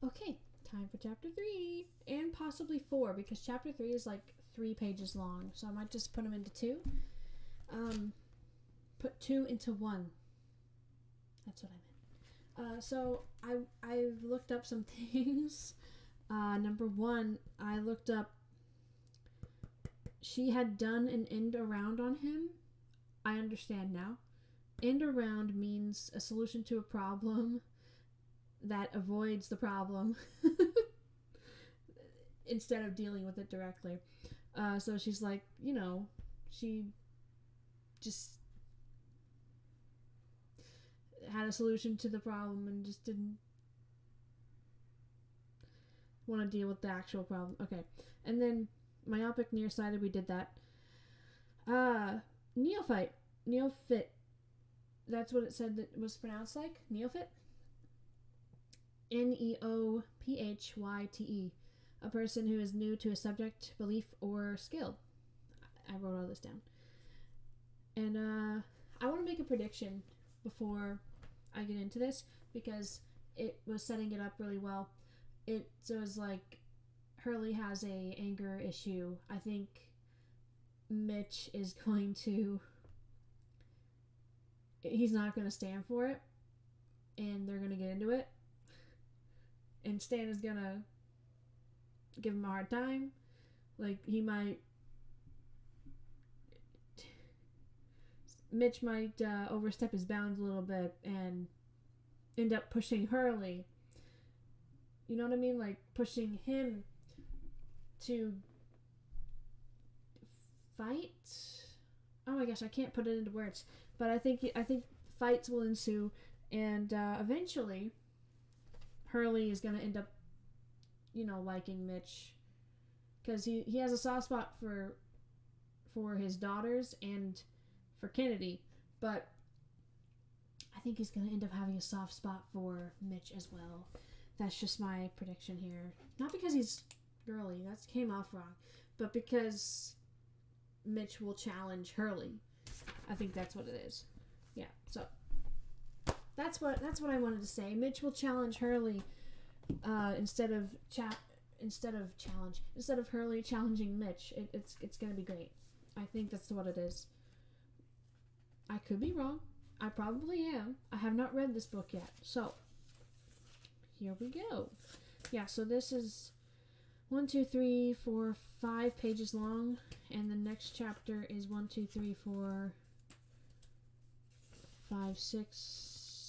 Okay, time for chapter 3 and possibly 4 because chapter 3 is like 3 pages long, so I might just put them into 2. Put 2 into 1. That's what I meant. So I looked up some things. Number 1, I looked up. She had done an end around on him. I understand now. End around means a solution to a problem that avoids the problem instead of dealing with it directly. So she's like, she just had a solution to the problem and just didn't want to deal with the actual problem. Okay. And then myopic, nearsighted, we did that. Neophyte. Neophyte. That's what it said that was pronounced like? Neophyte? Neophyte. A person who is new to a subject, belief, or skill. I wrote all this down. And I want to make a prediction before I get into this because it was setting it up really well. It was like Hurley has a anger issue. I think Mitch is going to... He's not going to stand for it. And they're going to get into it. And Stan is going to give him a hard time. Like, he might... Mitch might overstep his bounds a little bit and end up pushing Hurley. You know what I mean? Like, pushing him to fight? Oh my gosh, I can't put it into words. But I think fights will ensue, and eventually Hurley is going to end up, liking Mitch. Because he has a soft spot for his daughters and for Kennedy. But I think he's going to end up having a soft spot for Mitch as well. That's just my prediction here. Not because he's girly, that came off wrong, but because Mitch will challenge Hurley. I think that's what it is. Yeah, so that's what I wanted to say. Mitch will challenge Hurley instead of Hurley challenging Mitch. It's gonna be great. I think that's what it is. I could be wrong. I probably am. I have not read this book yet, so here we go. Yeah, so this is 1, 2, 3, 4, 5 pages long, and the next chapter is 1, 2, 3, 4, 5, 6,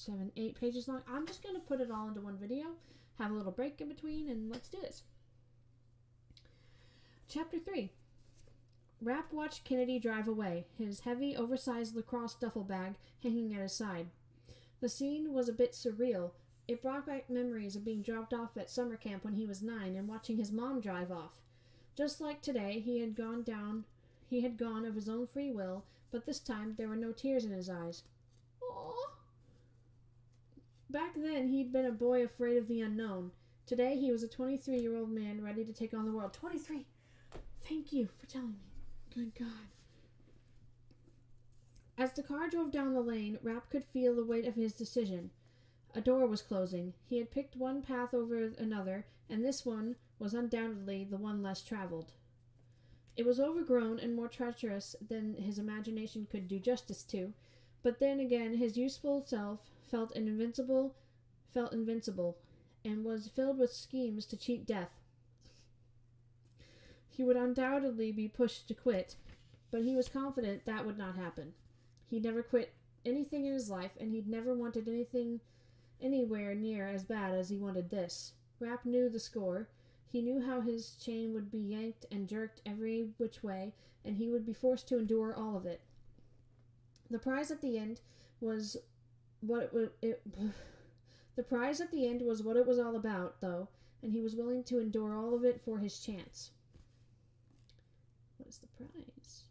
7, 8 pages long. I'm just going to put it all into one video, have a little break in between, and let's do this. Chapter 3. Rapp watched Kennedy drive away, his heavy, oversized lacrosse duffel bag hanging at his side. The scene was a bit surreal. It brought back memories of being dropped off at summer camp when he was 9 and watching his mom drive off. Just like today, he had gone of his own free will, but this time there were no tears in his eyes. Aww. Back then, he'd been a boy afraid of the unknown. Today, he was a 23-year-old man ready to take on the world. 23! Thank you for telling me. Good God. As the car drove down the lane, Rapp could feel the weight of his decision. A door was closing. He had picked one path over another, and this one was undoubtedly the one less traveled. It was overgrown and more treacherous than his imagination could do justice to, but then again his youthful self felt invincible, and was filled with schemes to cheat death. He would undoubtedly be pushed to quit, but he was confident that would not happen. He'd never quit anything in his life, and he'd never wanted anything anywhere near as bad as he wanted this. Rapp knew the score. He knew how his chain would be yanked and jerked every which way, and he would be forced to endure all of it. The prize at the end was what the prize at the end was what it was all about, though, and he was willing to endure all of it for his chance. What is the prize?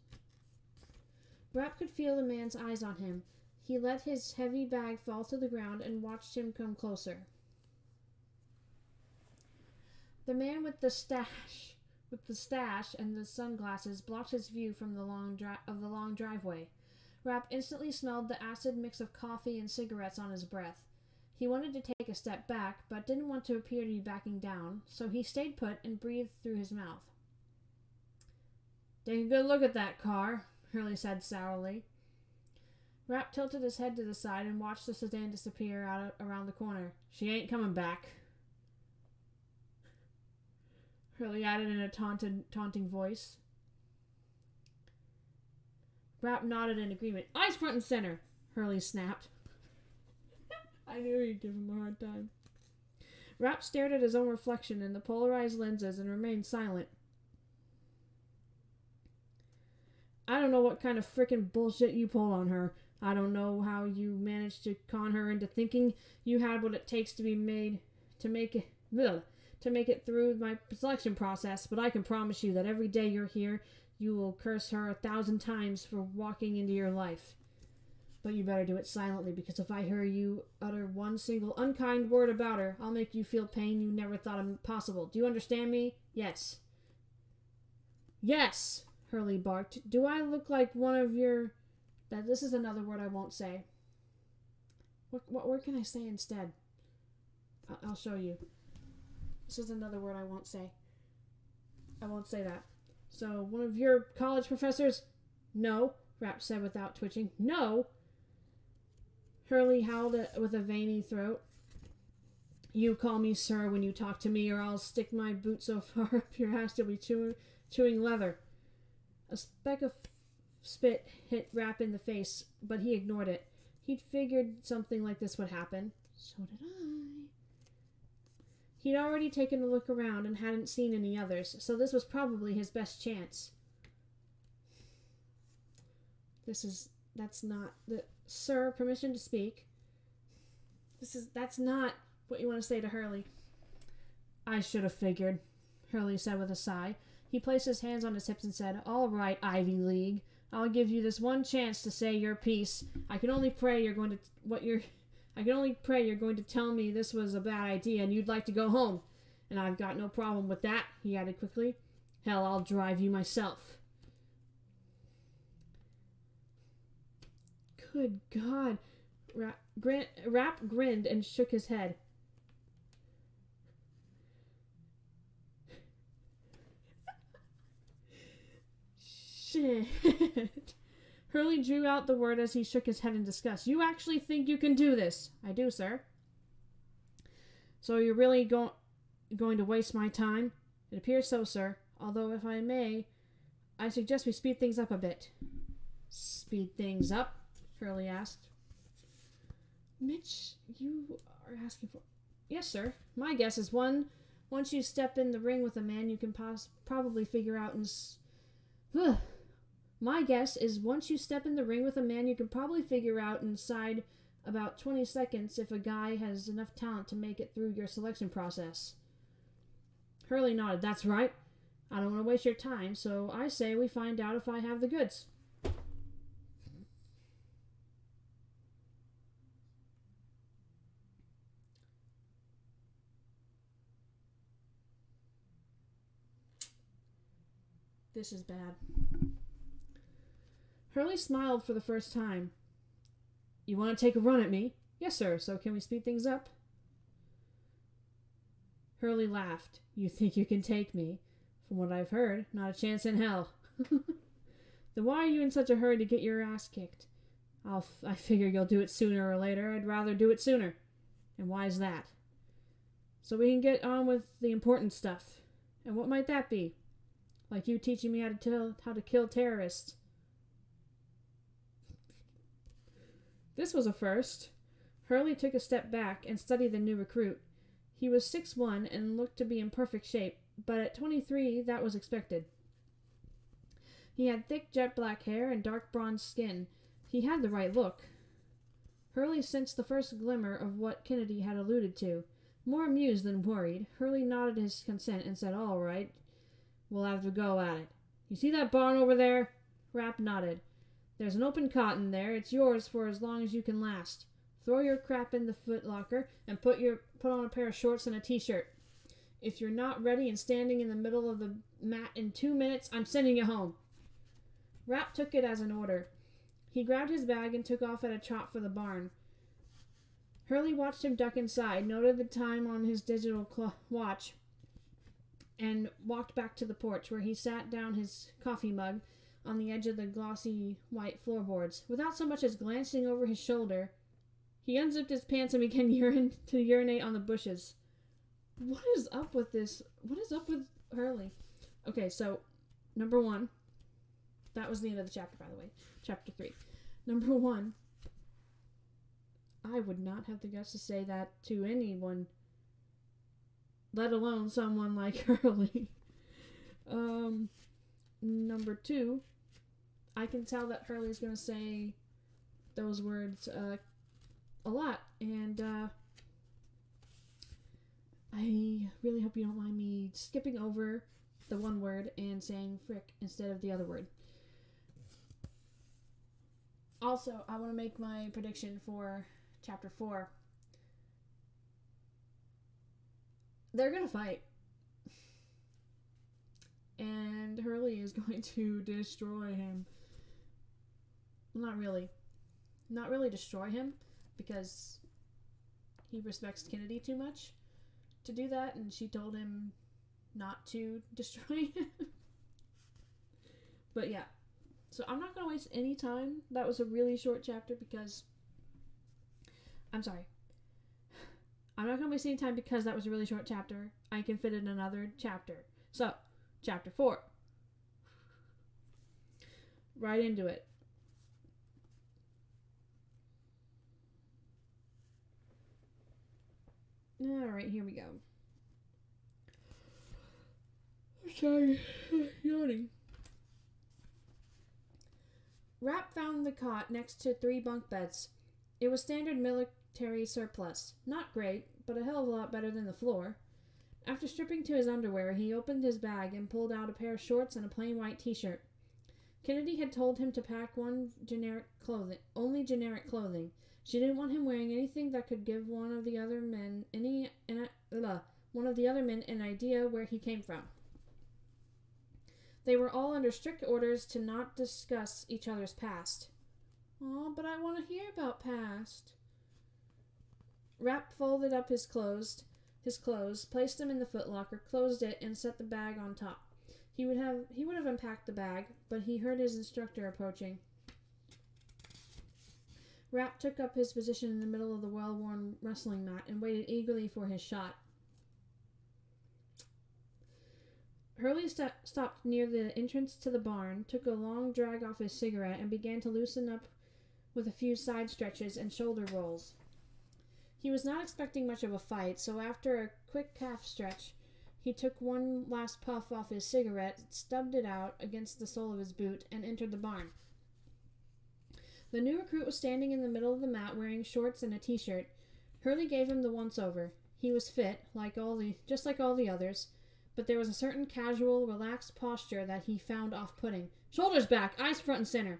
Rapp could feel the man's eyes on him. He let his heavy bag fall to the ground and watched him come closer. The man with the stash and the sunglasses blocked his view from the long driveway. Rapp instantly smelled the acid mix of coffee and cigarettes on his breath. He wanted to take a step back, but didn't want to appear to be backing down, so he stayed put and breathed through his mouth. Take a good look at that car, Hurley said sourly. Rapp tilted his head to the side and watched the sedan disappear out around the corner. She ain't coming back, Hurley added in a taunting voice. Rapp nodded in agreement. Eyes front and center, Hurley snapped. I knew he'd give him a hard time. Rapp stared at his own reflection in the polarized lenses and remained silent. I don't know what kind of frickin' bullshit you pulled on her. I don't know how you managed to con her into thinking you had what it takes to make it through my selection process, but I can promise you that every day you're here, you will curse her 1,000 times for walking into your life. But you better do it silently, because if I hear you utter one single unkind word about her, I'll make you feel pain you never thought possible. Do you understand me? Yes. Yes, Hurley barked. Do I look like one of your... This is another word I won't say. What word can I say instead? I'll show you. This is another word I won't say. I won't say that. So, one of your college professors? No, Rapp said without twitching. No! Hurley howled with a veiny throat. You call me sir when you talk to me, or I'll stick my boot so far up your ass you'll be chewing leather. A speck of spit hit Rapp in the face, but he ignored it. He'd figured something like this would happen. So did I. He'd already taken a look around and hadn't seen any others, so this was probably his best chance. That's not the... Sir, permission to speak. That's not what you want to say to Hurley. I should have figured, Hurley said with a sigh. He placed his hands on his hips and said, All right, Ivy League. I'll give you this one chance to say your piece. I can only pray you're going to tell me this was a bad idea and you'd like to go home. And I've got no problem with that, he added quickly. Hell, I'll drive you myself. Good God. Rapp grinned and shook his head. Shit. Hurley drew out the word as he shook his head in disgust. You actually think you can do this? I do, sir. So you're really going to waste my time? It appears so, sir. Although, if I may, I suggest we speed things up a bit. Speed things up? Hurley asked. Mitch, you are asking for... Yes, sir. My guess is once you step in the ring with a man, you can probably figure out My guess is once you step in the ring with a man, you can probably figure out inside about 20 seconds if a guy has enough talent to make it through your selection process. Hurley nodded. That's right. I don't want to waste your time, so I say we find out if I have the goods. This is bad. Hurley smiled for the first time. You want to take a run at me? Yes, sir. So can we speed things up? Hurley laughed. You think you can take me? From what I've heard, not a chance in hell. Then why are you in such a hurry to get your ass kicked? I figure you'll do it sooner or later. I'd rather do it sooner. And why is that? So we can get on with the important stuff. And what might that be? Like you teaching me how to kill terrorists. This was a first. Hurley took a step back and studied the new recruit. He was 6'1" and looked to be in perfect shape, but at 23, that was expected. He had thick jet black hair and dark bronze skin. He had the right look. Hurley sensed the first glimmer of what Kennedy had alluded to. More amused than worried, Hurley nodded his consent and said, All right. We'll have to go at it. You see that barn over there? Rapp nodded. There's an open cot in there. It's yours for as long as you can last. Throw your crap in the footlocker and put on a pair of shorts and a t-shirt. If you're not ready and standing in the middle of the mat in 2 minutes, I'm sending you home. Rapp took it as an order. He grabbed his bag and took off at a trot for the barn. Hurley watched him duck inside, noted the time on his digital watch, and walked back to the porch, where he sat down his coffee mug on the edge of the glossy white floorboards. Without so much as glancing over his shoulder, he unzipped his pants and began to urinate on the bushes. What is up with this? What is up with Hurley? Okay, so, number 1. That was the end of the chapter, by the way. Chapter 3. Number 1. I would not have the guts to say that to anyone, let alone someone like Hurley. Number 2. I can tell that Hurley's going to say those words a lot, and I really hope you don't mind me skipping over the one word and saying frick instead of the other word. Also, I want to make my prediction for chapter 4. They're going to fight. And Hurley is going to destroy him. Not really. Not really destroy him, because he respects Kennedy too much to do that, and she told him not to destroy him. But yeah. So I'm not going to waste any time. That was a really short chapter because... I'm sorry. I'm not going to waste any time because that was a really short chapter. I can fit in another chapter. So, chapter 4. Right into it. Alright, here we go. Sorry, yawning. Rapp found the cot next to 3 bunk beds. It was standard military surplus. Not great, but a hell of a lot better than the floor. After stripping to his underwear, he opened his bag and pulled out a pair of shorts and a plain white t-shirt. Kennedy had told him to pack only generic clothing. She didn't want him wearing anything that could give one of the other men an idea where he came from. They were all under strict orders to not discuss each other's past. Aw, but I want to hear about past. Rapp folded up his clothes, placed them in the footlocker, closed it, and set the bag on top. He would have unpacked the bag, but he heard his instructor approaching. Rapp took up his position in the middle of the well-worn wrestling mat and waited eagerly for his shot. Hurley stopped near the entrance to the barn, took a long drag off his cigarette, and began to loosen up with a few side stretches and shoulder rolls. He was not expecting much of a fight, so after a quick calf stretch, he took one last puff off his cigarette, stubbed it out against the sole of his boot, and entered the barn. The new recruit was standing in the middle of the mat wearing shorts and a t-shirt. Hurley gave him the once-over. He was fit, just like all the others, but there was a certain casual, relaxed posture that he found off-putting. Shoulders back, eyes front and center.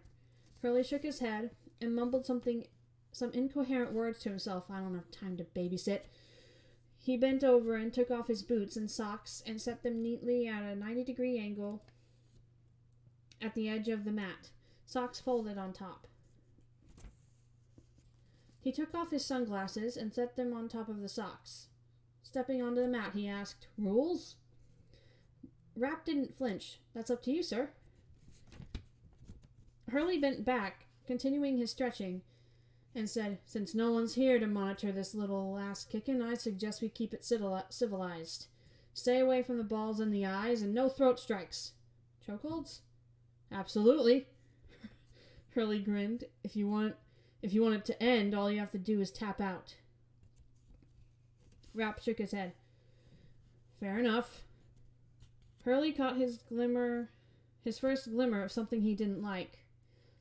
Hurley shook his head and mumbled some incoherent words to himself. I don't have time to babysit. He bent over and took off his boots and socks and set them neatly at a 90-degree angle at the edge of the mat, socks folded on top. He took off his sunglasses and set them on top of the socks. Stepping onto the mat, he asked, "Rules?" Rapp didn't flinch. "That's up to you, sir." Hurley bent back, continuing his stretching, and said, "Since no one's here to monitor this little ass-kicking, I suggest we keep it civilized. Stay away from the balls in the eyes, and no throat strikes." "Chokeholds?" "Absolutely." Hurley grinned. If you want it to end, all you have to do is tap out." Rapp shook his head. "Fair enough." Hurley caught his first glimmer of something he didn't like.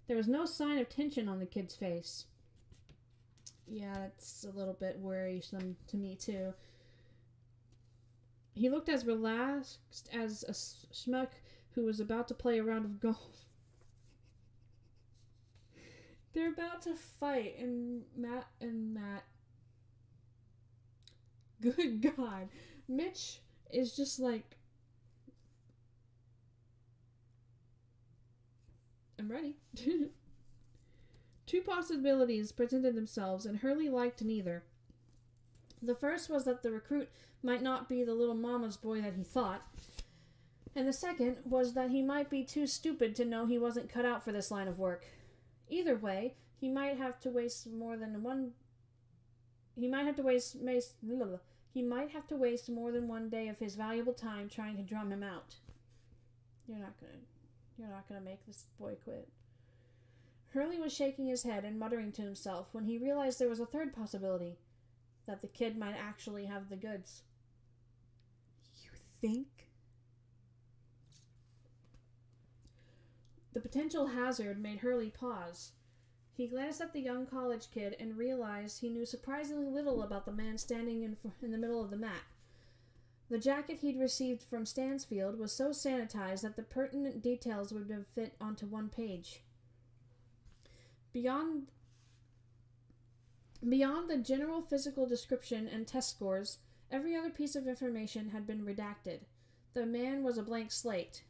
There was no sign of tension on the kid's face. Yeah, that's a little bit worrisome to me, too. He looked as relaxed as a schmuck who was about to play a round of golf. They're about to fight, and Matt... Good God. Mitch is just like... I'm ready. Two possibilities presented themselves, and Hurley liked neither. The first was that the recruit might not be the little mama's boy that he thought, and the second was that he might be too stupid to know he wasn't cut out for this line of work. Either way, he might have to waste more than one day of his valuable time trying to drum him out. You're not gonna make this boy quit. Hurley was shaking his head and muttering to himself when he realized there was a third possibility, that the kid might actually have the goods. You think? The potential hazard made Hurley pause. He glanced at the young college kid and realized he knew surprisingly little about the man standing in the middle of the mat. The jacket he'd received from Stansfield was so sanitized that the pertinent details would have fit onto one page. Beyond the general physical description and test scores, every other piece of information had been redacted. The man was a blank slate.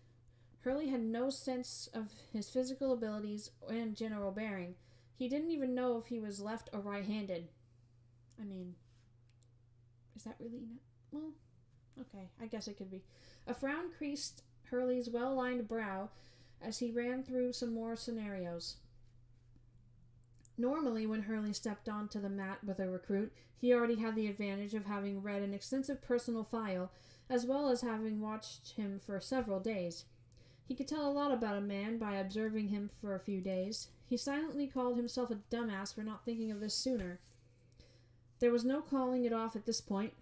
Hurley had no sense of his physical abilities and general bearing. He didn't even know if he was left or right-handed. I mean, is that really well, okay, I guess it could be. A frown creased Hurley's well-lined brow as he ran through some more scenarios. Normally, when Hurley stepped onto the mat with a recruit, he already had the advantage of having read an extensive personal file, as well as having watched him for several days. He could tell a lot about a man by observing him for a few days. He silently called himself a dumbass for not thinking of this sooner. There was no calling it off at this point.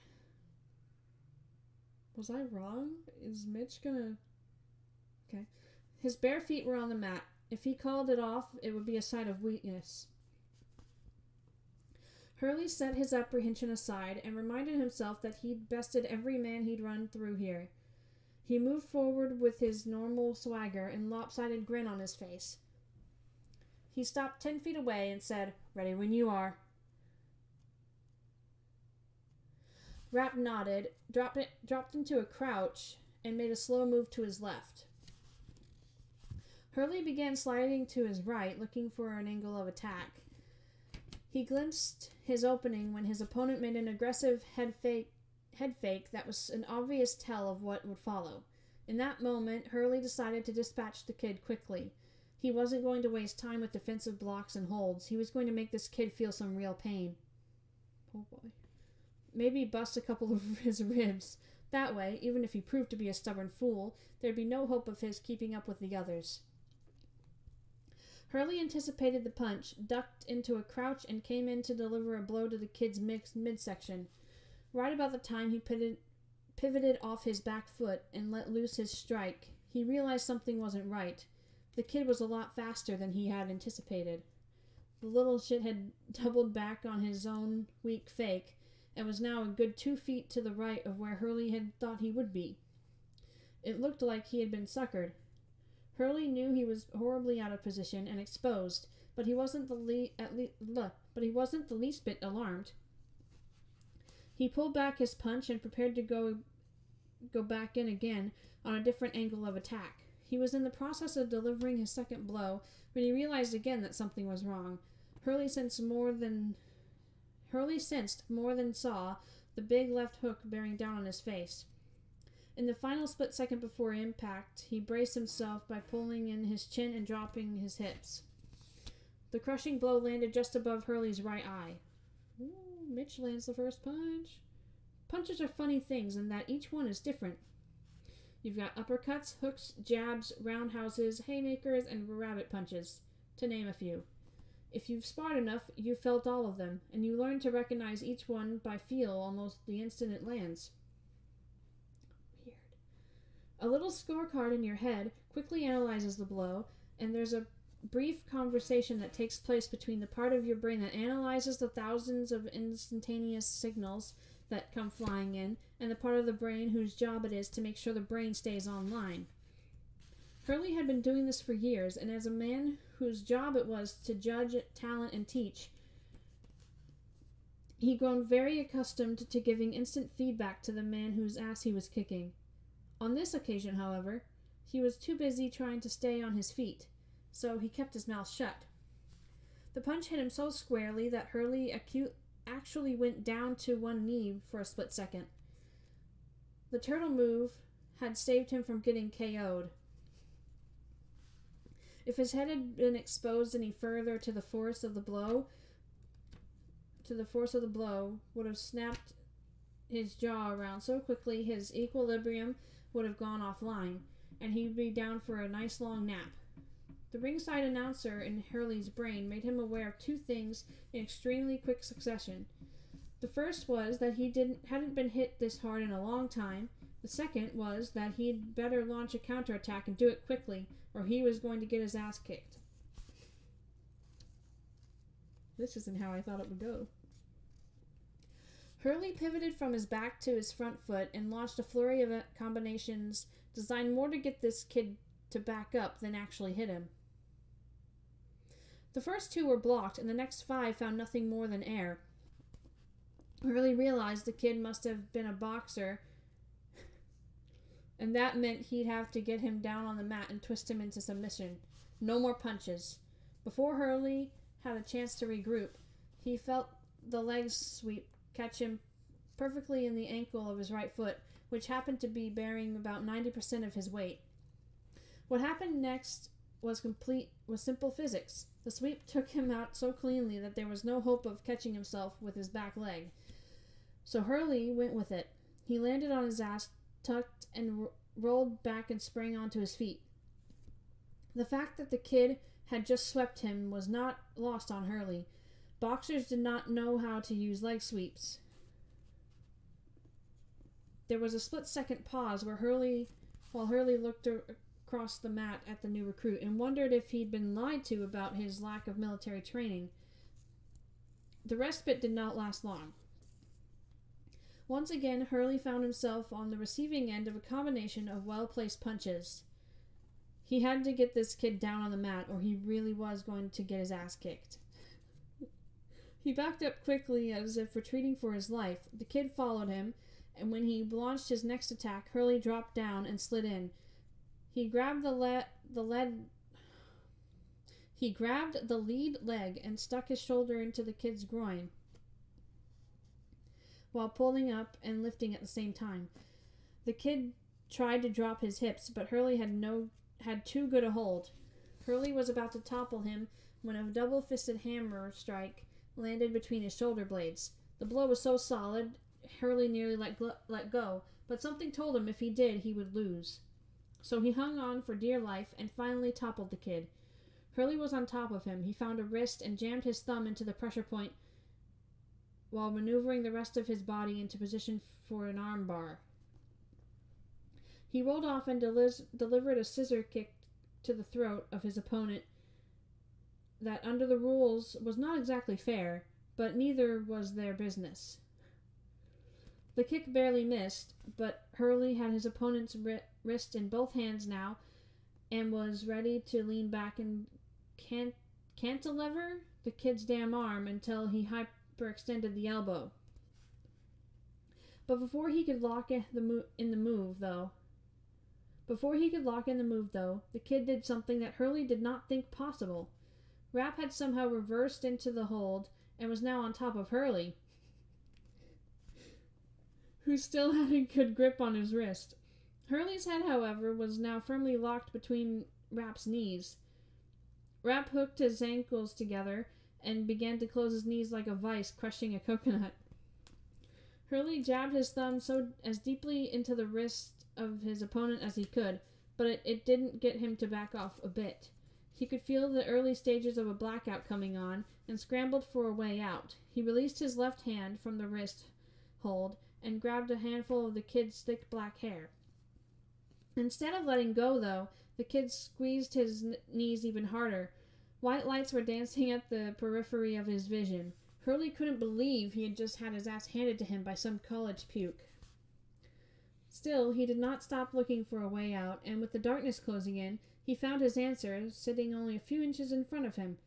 Was I wrong? Is Mitch gonna... Okay. His bare feet were on the mat. If he called it off, it would be a sign of weakness. Hurley set his apprehension aside and reminded himself that he'd bested every man he'd run through here. He moved forward with his normal swagger and lopsided grin on his face. He stopped 10 feet away and said, "Ready when you are." Rapp nodded, dropped into a crouch, and made a slow move to his left. Hurley began sliding to his right, looking for an angle of attack. He glimpsed his opening when his opponent made an aggressive head fake that was an obvious tell of what would follow. In that moment, Hurley decided to dispatch the kid quickly. He wasn't going to waste time with defensive blocks and holds. He was going to make this kid feel some real pain. Oh boy. Maybe bust a couple of his ribs. That way, even if he proved to be a stubborn fool, there'd be no hope of his keeping up with the others. Hurley anticipated the punch, ducked into a crouch, and came in to deliver a blow to the kid's midsection. Right about the time he pivoted off his back foot and let loose his strike, he realized something wasn't right. The kid was a lot faster than he had anticipated. The little shit had doubled back on his own weak fake and was now a good 2 feet to the right of where Hurley had thought he would be. It looked like he had been suckered. Hurley knew he was horribly out of position and exposed, but he wasn't the least bit alarmed. He pulled back his punch and prepared to go back in again on a different angle of attack. He was in the process of delivering his second blow when he realized again that something was wrong. Hurley sensed more than saw the big left hook bearing down on his face. In the final split second before impact, he braced himself by pulling in his chin and dropping his hips. The crushing blow landed just above Hurley's right eye. Ooh, Mitch lands the first punch. Punches are funny things in that each one is different. You've got uppercuts, hooks, jabs, roundhouses, haymakers, and rabbit punches, to name a few. If you've sparred enough, you've felt all of them, and you learn to recognize each one by feel almost the instant it lands. Weird. A little scorecard in your head quickly analyzes the blow, and there's a brief conversation that takes place between the part of your brain that analyzes the thousands of instantaneous signals that come flying in, and the part of the brain whose job it is to make sure the brain stays online. Hurley had been doing this for years, and as a man whose job it was to judge talent and teach, he'd grown very accustomed to giving instant feedback to the man whose ass he was kicking. On this occasion, however, he was too busy trying to stay on his feet, so he kept his mouth shut. The punch hit him so squarely that Hurley actually went down to one knee for a split second. The turtle move had saved him from getting KO'd. If his head had been exposed any further to the force of the blow, would have snapped his jaw around so quickly his equilibrium would have gone offline, and he'd be down for a nice long nap. The ringside announcer in Hurley's brain made him aware of two things in extremely quick succession. The first was that he hadn't been hit this hard in a long time. The second was that he'd better launch a counterattack and do it quickly, or he was going to get his ass kicked. This isn't how I thought it would go. Hurley pivoted from his back to his front foot and launched a flurry of combinations designed more to get this kid to back up than actually hit him. The first two were blocked, and the next 5 found nothing more than air. Hurley realized the kid must have been a boxer, and that meant he'd have to get him down on the mat and twist him into submission. No more punches. Before Hurley had a chance to regroup, he felt the leg sweep catch him perfectly in the ankle of his right foot, which happened to be bearing about 90% of his weight. What happened next was simple physics. The sweep took him out so cleanly that there was no hope of catching himself with his back leg. So Hurley went with it. He landed on his ass, tucked and rolled back and sprang onto his feet. The fact that the kid had just swept him was not lost on Hurley. Boxers did not know how to use leg sweeps. There was a split-second pause while Hurley looked across the mat at the new recruit and wondered if he'd been lied to about his lack of military training. The respite did not last long. Once again, Hurley found himself on the receiving end of a combination of well-placed punches. He had to get this kid down on the mat, or he really was going to get his ass kicked. He backed up quickly as if retreating for his life. The kid followed him, and when he launched his next attack, Hurley dropped down and slid in. He grabbed the lead leg and stuck his shoulder into the kid's groin while pulling up and lifting at the same time. The kid tried to drop his hips, but Hurley had too good a hold. Hurley was about to topple him when a double-fisted hammer strike landed between his shoulder blades. The blow was so solid, Hurley nearly let go, but something told him if he did, he would lose. So he hung on for dear life and finally toppled the kid. Hurley was on top of him. He found a wrist and jammed his thumb into the pressure point while maneuvering the rest of his body into position for an arm bar. He rolled off and delivered a scissor kick to the throat of his opponent that under the rules was not exactly fair, but neither was their business. The kick barely missed, but Hurley had his opponent's wrist in both hands now and was ready to lean back and cantilever the kid's damn arm until he hyperextended the elbow. But before he could lock in the move, though, the kid did something that Hurley did not think possible. Rapp had somehow reversed into the hold and was now on top of Hurley, who still had a good grip on his wrist. Hurley's head, however, was now firmly locked between Rapp's knees. Rapp hooked his ankles together and began to close his knees like a vice crushing a coconut. Hurley jabbed his thumb as deeply into the wrist of his opponent as he could, but it didn't get him to back off a bit. He could feel the early stages of a blackout coming on and scrambled for a way out. He released his left hand from the wrist hold and grabbed a handful of the kid's thick black hair. Instead of letting go, though, the kid squeezed his knees even harder. White lights were dancing at the periphery of his vision. Hurley couldn't believe he had just had his ass handed to him by some college puke. Still, he did not stop looking for a way out, and with the darkness closing in, he found his answer sitting only a few inches in front of him.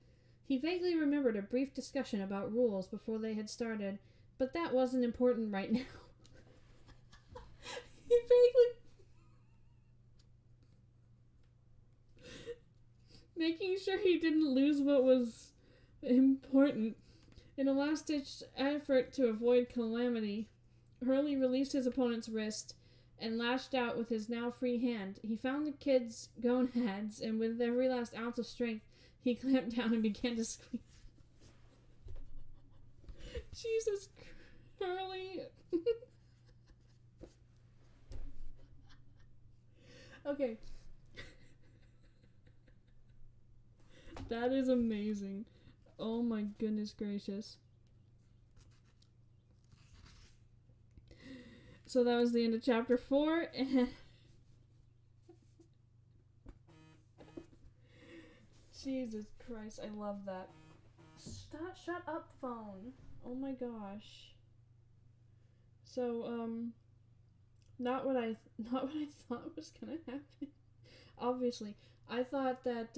He vaguely remembered a brief discussion about rules before they had started, but that wasn't important right now. He vaguely... Making sure he didn't lose what was important. In a last-ditch effort to avoid calamity, Hurley released his opponent's wrist and lashed out with his now free hand. He found the kid's gonads, and with every last ounce of strength, he clamped down and began to squeeze. Jesus, Hurley. Okay. That is amazing. Oh my goodness gracious. So that was the end of chapter 4. And Jesus Christ, I love that. Shut up, phone. Oh my gosh. So, not what I thought was gonna happen. Obviously, I thought that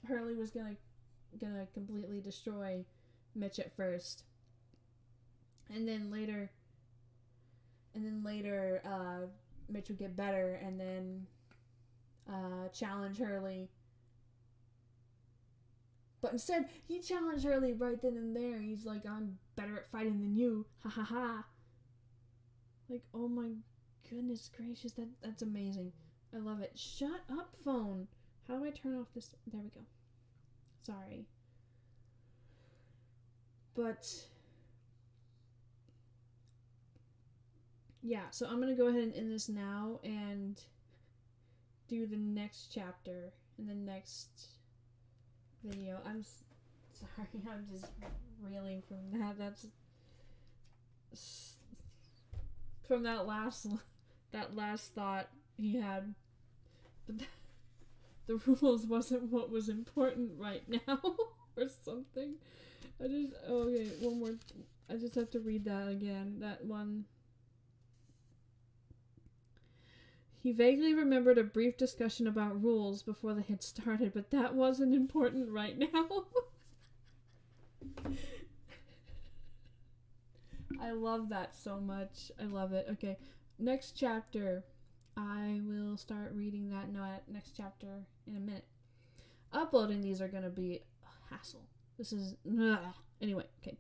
Hurley was gonna completely destroy Mitch at first, and then later, Mitch would get better, and then challenge Hurley. But instead, he challenged Hurley right then and there. He's like, "I'm better at fighting than you, ha ha ha." Like, oh my goodness gracious, that's amazing. I love it. Shut up, phone. How do I turn off this? There we go. Sorry. But yeah, so I'm going to go ahead and end this now and do the next chapter in the next video. I'm sorry, I'm just reeling from that. That's from that last thought he had. But the rules wasn't what was important right now or something. Okay, one more. I just have to read that again. That one. He vaguely remembered a brief discussion about rules before they had started, but that wasn't important right now. I love that so much. I love it. Okay, next chapter. I will start reading that next chapter in a minute. Uploading these are going to be a hassle. This is... Anyway, okay.